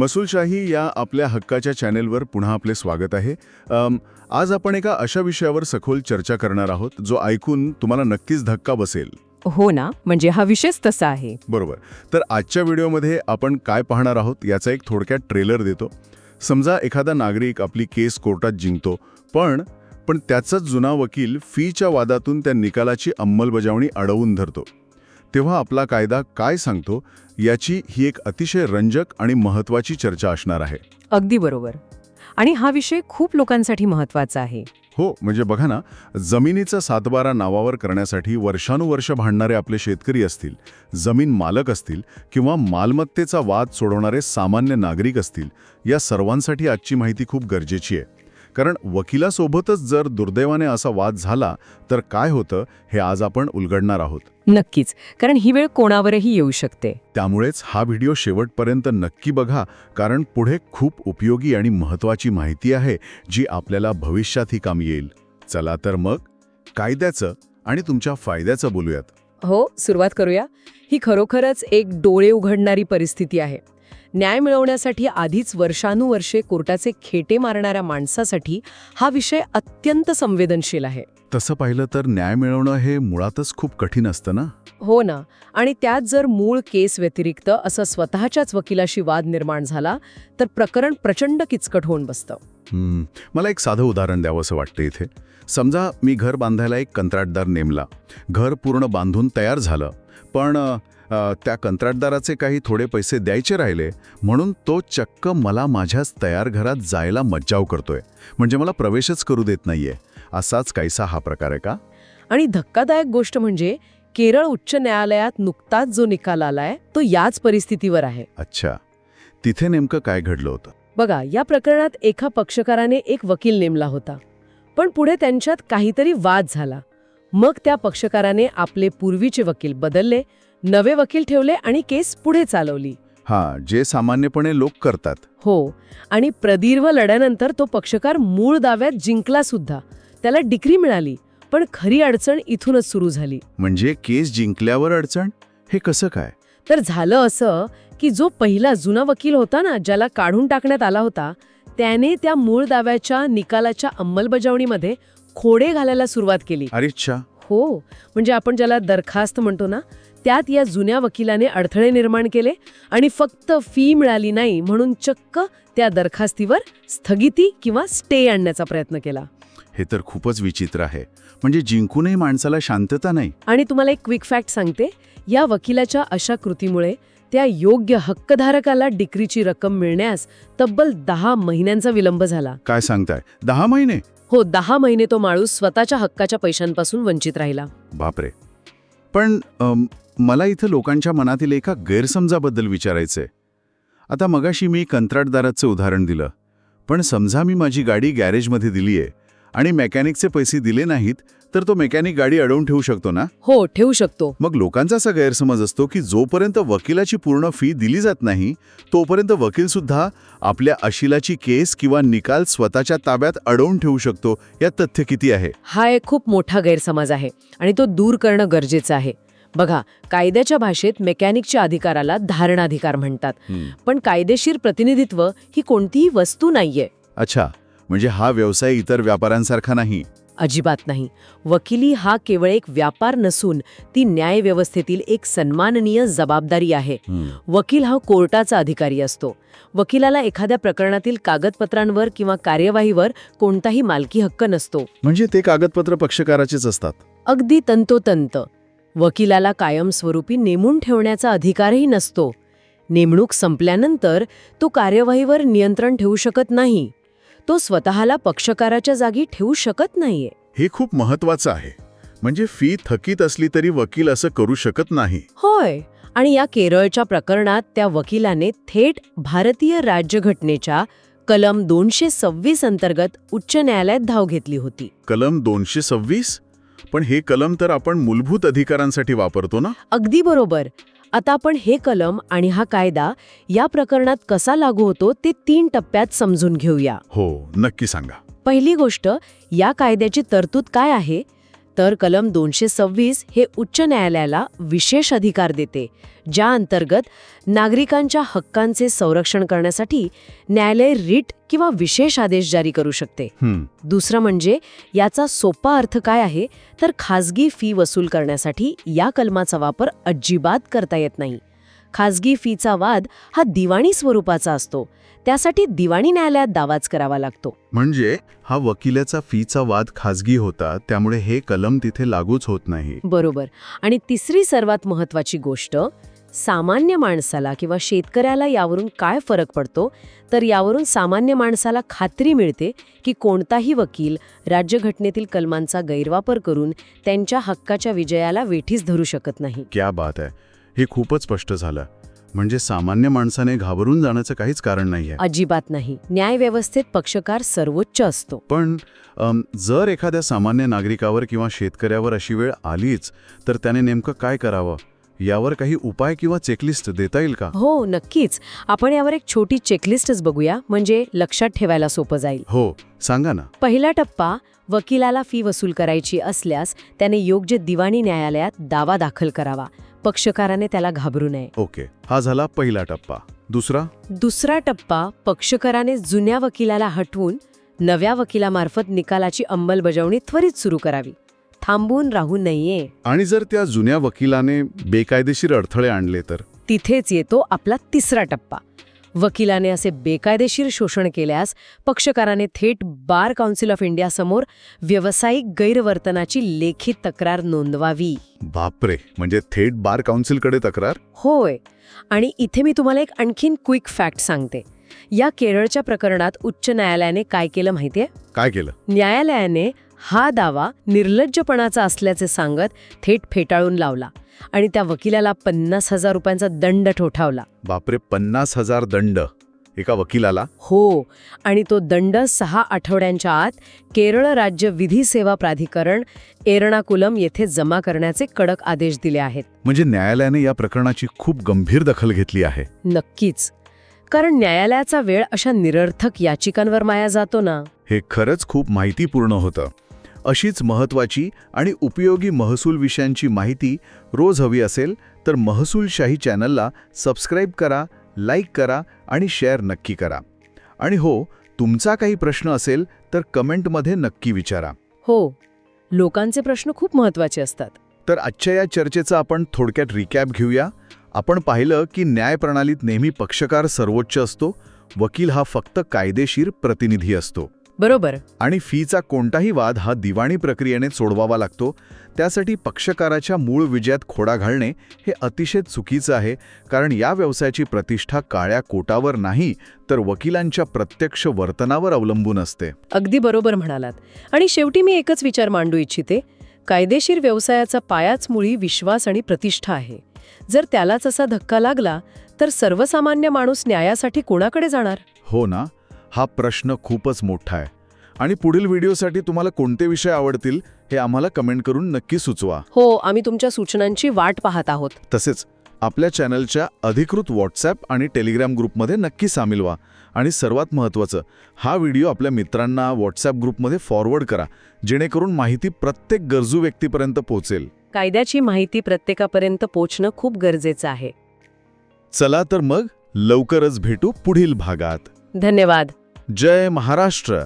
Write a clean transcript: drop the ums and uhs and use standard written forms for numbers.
मसूलशाही या आपल्या हक्काच्या चॅनेलवर पुन्हा आपले स्वागत आहे. आज आपण एका अशा विषयावर सखोल चर्चा करणार आहोत जो ऐकून तुम्हाला नक्कीच धक्का बसेल. हो ना, म्हणजे हा विषयच तसा आहे. बरोबर. तर आजच्या व्हिडिओमध्ये आपण काय पाहणार आहोत याचा एक थोडक्यात ट्रेलर देतो. समजा एखादा नागरिक आपली केस कोर्टात जिंकतो, पण त्याचाच जुना वकील फीच्या वादातून त्या निकालाची अंमलबजावणी अडवून धरतो. तेव्हा आपला कायदा काय सांगतो याची ही एक अतिशय रंजक आणि महत्त्वाची चर्चा असणार आहे. अगदी बरोबर. आणि हा विषय खूप लोकांसाठी महत्त्वाचा आहे. हो, म्हणजे बघा ना, जमिनीचा सातबारा नावावर करण्यासाठी वर्षानुवर्ष भांडणारे आपले शेतकरी असतील, जमीन मालक असतील किंवा मालमत्तेचा वाद सोडवणारे सामान्य नागरिक असतील, या सर्वांसाठी आजची माहिती खूप गरजेची आहे. कारण वकिलासोबतच जर दुर्दैवाने असा वाद झाला तर काय होतं हे आज आपण उलगडणार आहोत. नक्कीच, कारण ही वेळ कोणावरही येऊ शकते. त्यामुळेच हा व्हिडिओ शेवटपर्यंत नक्की बघा, कारण पुढे खूप उपयोगी आणि महत्त्वाची माहिती आहे जी आपल्याला भविष्यातही कामी येईल. चला तर मग कायद्याचं आणि तुमच्या फायद्याचं बोलूयात. हो, सुरुवात करूया. ही खरोखरच एक डोळे उघडणारी परिस्थिती आहे. न्याय मिळवण्यासाठी आधीच वर्षानुवर्षे कोर्टाचे खेटे मारणाऱ्या माणसासाठी हा विषय अत्यंत संवेदनशील आहे. तसं पाहिलं तर न्याय मिळवणं हे मुळातच खूप कठीण असतं ना. हो ना. आणि त्यात जर मूळ केस व्यतिरिक्त असं स्वतःच्याच वकिलाशी वाद निर्माण झाला तर प्रकरण प्रचंड किचकट होऊन बसतं. मला एक साधं उदाहरण द्यावंसं वाटतं इथे. समजा मी घर बांधायला एक कंत्राटदार नेमला. घर पूर्ण बांधून तयार झालं, पण त्या कंत्राटदाराचे काही थोडे पैसे द्यायचे राहिले म्हणून तो चक्क मला माझ्याच तयार घरात जायला मज्जाव करतोय. म्हणजे मला प्रवेशच करू देत नाहीये. असाच काहीसा हा प्रकार आहे का? आणि धक्कादायक गोष्ट म्हणजे केरळ उच्च न्यायालयात नुकताच जो निकाल आलाय तो याच परिस्थितीवर आहे. अच्छा, तिथे नेमकं काय घडलं होतं? बघा, या प्रकरणात एका पक्षकाराने एक वकील नेमला होता, पण पुढे त्यांच्यात काहीतरी वाद झाला. मग त्या पक्षकाराने आपले पूर्वीचे वकील बदलले, नवे वकील ठेवले आणि केस पुढे चालवली. जे सामान्यपणे लोक करतात. हो, आणि प्रदीर्घ लढ्यानंतर तो पक्षकार मूळ दाव्यात जिंकला सुद्धा. त्याला डिक्री मिळाली, पण खरी अडचण इथूनच सुरू झाली. म्हणजे केस जिंकल्यावर अडचण? हे कसं काय? तर झालं असं की जो पहिला जुना वकील होता ना, ज्याला काढून टाकण्यात आला होता, त्याने त्या मूळ दाव्याच्या निकालाच्या अंमलबजावणीमध्ये खोडे घालायला सुरुवात केली. अच्छा. हो, म्हणजे आपण ज्याला दरखास्त म्हणतो ना, त्यात या जुन्या वकिलाने अडथळे निर्माण केले आणि फक्त फी मिळाली नाही म्हणून चक्क त्या दरखास्तीवर स्थगिती किंवा स्टे आणण्याचा प्रयत्न केला. हे तर खूपच विचित्र आहे. म्हणजे जिंकूनही माणसाला शांतता नाही. आणि तुम्हाला एक क्विक फॅक्ट सांगते, या वकिलाच्या अशा कृतीमुळे त्या योग्य हक्कधारकाला डिक्रीची रक्कम मिळण्यास तब्बल 10 महिन्यांचा विलंब झाला. काय सांगताय? 10 महिने? हो, 10 महिने तो माणूस स्वतःच्या हक्काच्या पैशांपासून वंचित राहिला. बापरे. पण मला इथं लोकांच्या मनातील एका गैरसमजाबद्दल विचारायचंय. आता मगाशी मी कंत्राटदाराचं उदाहरण दिलं, पण समजा मी माझी गाडी गॅरेजमध्ये दिलीये आणि मेकॅनिकचे पैसे दिले नाहीत, तर तो मेकॅनिक गाडी अडवून ठेवू शकतो ना? हो, ठेवू शकतो. मग लोकांचा असा गैरसमज असतो की जोपर्यंत वकिलाची पूर्ण फी दिली जात नाही तोपर्यंत वकील सुद्धा आपल्या अशिलाची केस किंवा निकाल स्वतःच्या ताब्यात अडवून ठेवू शकतो. यात तथ्य किती आहे? हा एक खूप मोठा गैरसमज आहे आणि तो दूर करणं गरजेचं आहे. बघा, कायद्याच्या भाषेत मेकॅनिकच्या अधिकाराला धारणाधिकार म्हणतात, पण कायदेशीर प्रतिनिधित्व ही कोणतीही वस्तू नाहीये. अच्छा, म्हणजे हा व्यवसाय इतर व्यापाऱ्यांसारखा नाही? अजिबात नाही. वकिली हा केवळ एक व्यापार नसून ती न्यायव्यवस्थेतील एक सन्माननीय जबाबदारी आहे. वकील हा कोर्टाचा अधिकारी असतो. वकिलाला एखाद्या प्रकरणातील कागदपत्रांवर किंवा कार्यवाहीवर कोणताही मालकी हक्क नसतो. म्हणजे ते कागदपत्र पक्षकाराचेच असतात? अगदी तंतोतंत. वकिलाला कायमस्वरूपी नेमून ठेवण्याचा अधिकारही नसतो. नेमणूक संपल्यानंतर तो कार्यवाहीवर नियंत्रण ठेवू शकत नाही. तो स्वतःला पक्षकाराच्या जागी ठेवू शकत नाहीये. हे खूप महत्वाचं आहे. म्हणजे फी थकीत असली तरी वकील असं करू शकत नाही. होय. आणि या केरळच्या प्रकरणात त्या वकिलाने थेट भारतीय राज्यघटनेच्या कलम 226 अंतर्गत उच्च न्यायालयात धाव घेतली होती. कलम 226? पण हे कलम तर आपण मूलभूत अधिकारांसाठी वापरतो ना? अगदी बरोबर. आता आपण हे कलम आणि हा कायदा या प्रकरणात कसा लागू होतो ते 3 टप्प्यात समजून घेऊया. हो, नक्की सांगा. पहिली गोष्ट, या कायद्याची तरतूद काय आहे? तर कलम 226 हे उच्च न्यायालयाला विशेष अधिकार देते, ज्या अंतर्गत नागरिकांच्या हक्कांचे संरक्षण करण्यासाठी न्यायालय रिट किंवा विशेष आदेश जारी करू शकते. दुसरं म्हणजे याचा सोपा अर्थ काय आहे तर खाजगी फी वसूल करण्यासाठी या कलमाचा वापर अजिबात करता येत नाही. खाजगी फीचा वाद हा दिवाणी स्वरूपाचा असतो, त्यासाठी दिवाणी न्यायालयात दावाच करावा लागतो. म्हणजे हा वकिलाचा फीचा वाद खाजगी होता, त्यामुळे हे कलम तिथे लागूच होत नाही. बरोबर. आणि तिसरी सर्वात महत्वाची गोष्ट, सामान्य माणसाला किंवा शेतकऱ्याला यावरून काय फरक पडतो तर यावरून सामान्य माणसाला खात्री मिळते की कोणताही वकील राज्यघटनेतील कलमांचा गैरवापर करून त्यांच्या हक्काच्या विजयाला वेठीस धरू शकत नाही. क्या बात आहे. हे खूपच स्पष्ट झालं. म्हणजे सामान्य माणसाने घाबरून जाण्याचं काहीच कारण नाहीये. अजिबात नाही. न्यायव्यवस्थेत पक्षकार सर्वोच्च असतो. पण जर एखाद्या सामान्य नागरिकावर किंवा शेतकऱ्यावर अशी वेळ आलीच तर त्याने नेमकं काय करावं, यावर काही उपाय किंवा चेकलिस्ट देता येईल का? हो, नक्कीच. आपण यावर एक छोटी चेकलिस्टच बघूया, म्हणजे लक्षात ठेवायला सोपं जाईल. हो, सांगा ना. पहिला टप्पा, वकिलाला फी वसूल करायची असल्यास त्याने योग्य दिवाणी न्यायालयात दावा दाखल करावा. पक्षकाराने त्याला घाबरू नये. ओके, हा झाला पहिला टप्पा. दुसरा टप्पा, पक्षकाराने जुन्या वकिलाला हटवून नव्या वकिलामार्फत निकालाची अंमलबजावणी त्वरित सुरू करावी. थांबून राहू नये. आणि जर त्या जुन्या वकिलाने बेकायदेशीर अडथळे आणले तर? तिथेच येतो आपला तिसरा टप्पा. वकिलाने असे बेकायदेशीर शोषण केल्यास पक्षकाराने थेट बार काउन्सिल ऑफ इंडिया समोर व्यावसायिक गैरवर्तनाची लेखी तक्रार नोंदवावी. बापरे, म्हणजे थेट बार काउन्सिलकडे तक्रार? होय. आणि इथे मी तुम्हाला एक आणखीन क्विक फॅक्ट सांगते. या केरळच्या प्रकरणात उच्च न्यायालयाने काय केलं माहितीये? काय केलं? न्यायालयाने हा दावा निर्लज्जपणाचा असल्याचे सांगत थेट फेटाळून लावला आणि त्या वकिलाला 50,000 रुपयांचा दंड ठोठावला. बापरे, 50,000 दंड एका वकिलाला? हो. आणि तो दंड 6 आठवड्यांच्या आत केरळ राज्य विधी सेवा प्राधिकरण एर्णाकुलम येथे जमा करण्याचे कडक आदेश दिले आहेत. म्हणजे न्यायालयाने या प्रकरणाची खूप गंभीर दखल घेतली आहे. नक्कीच. कारण न्यायालयाचा वेळ अशा निरर्थक याचिकांवर माया जातो ना. हे खरंच खूप माहितीपूर्ण होतं. अशीच महत्त्वाची आणि उपयोगी महसूल विषयांची माहिती रोज हवी असेल तर महसूलशाही चॅनलला सबस्क्राईब करा, लाईक करा आणि शेअर नक्की करा. आणि हो, तुमचा काही प्रश्न असेल तर कमेंटमध्ये नक्की विचारा. हो, लोकांचे प्रश्न खूप महत्त्वाचे असतात. तर आजच्या या चर्चेचा आपण थोडक्यात रिकॅप घेऊया. आपण पाहिलं की न्यायप्रणालीत नेहमी पक्षकार सर्वोच्च असतो, वकील हा फक्त कायदेशीर प्रतिनिधी असतो. बरोबर. आणि फीचा कोणताही वाद हा दिवाणी प्रक्रियेने सोडवावा लागतो. त्यासाठी पक्षकाराच्या मूळ विजयात खोडा घालणे हे अतिशय चुकीचं आहे, कारण या व्यवसायाची प्रतिष्ठा काळ्या कोटावर नाही तर वकिलांच्या प्रत्यक्ष वर्तनावर अवलंबून असते. अगदी बरोबर म्हणालात. आणि शेवटी मी एकच विचार मांडू इच्छिते. कायदेशीर व्यवसायाचा पायाच मुळी विश्वास आणि प्रतिष्ठा आहे. जर त्यालाच असा धक्का लागला तर सर्वसामान्य माणूस न्यायासाठी कोणाकडे जाणार? हो ना, हा प्रश्न खूपच मोठा आहे. आणि पुढील व्हिडिओसाठी तुम्हाला कोणते विषय आवडतील हे आम्हाला कमेंट करून नक्की सुचवा. हो, आम्ही तुमच्या सूचनांची वाट पाहत आहोत. तसेच आपल्या चॅनलच्या अधिकृत व्हॉट्सॲप आणि टेलिग्राम ग्रुपमध्ये नक्की सामील व्हा. आणि सर्वात महत्त्वाचं, हा व्हिडिओ आपल्या मित्रांना व्हॉट्सॲप ग्रुपमध्ये फॉरवर्ड करा, जेणेकरून माहिती प्रत्येक गरजू व्यक्तीपर्यंत पोहोचेल. कायद्याची माहिती प्रत्येकापर्यंत पोहोचणं खूप गरजेचं आहे. चला तर मग लवकरच भेटू पुढील भागात. धन्यवाद. जय महाराष्ट्र.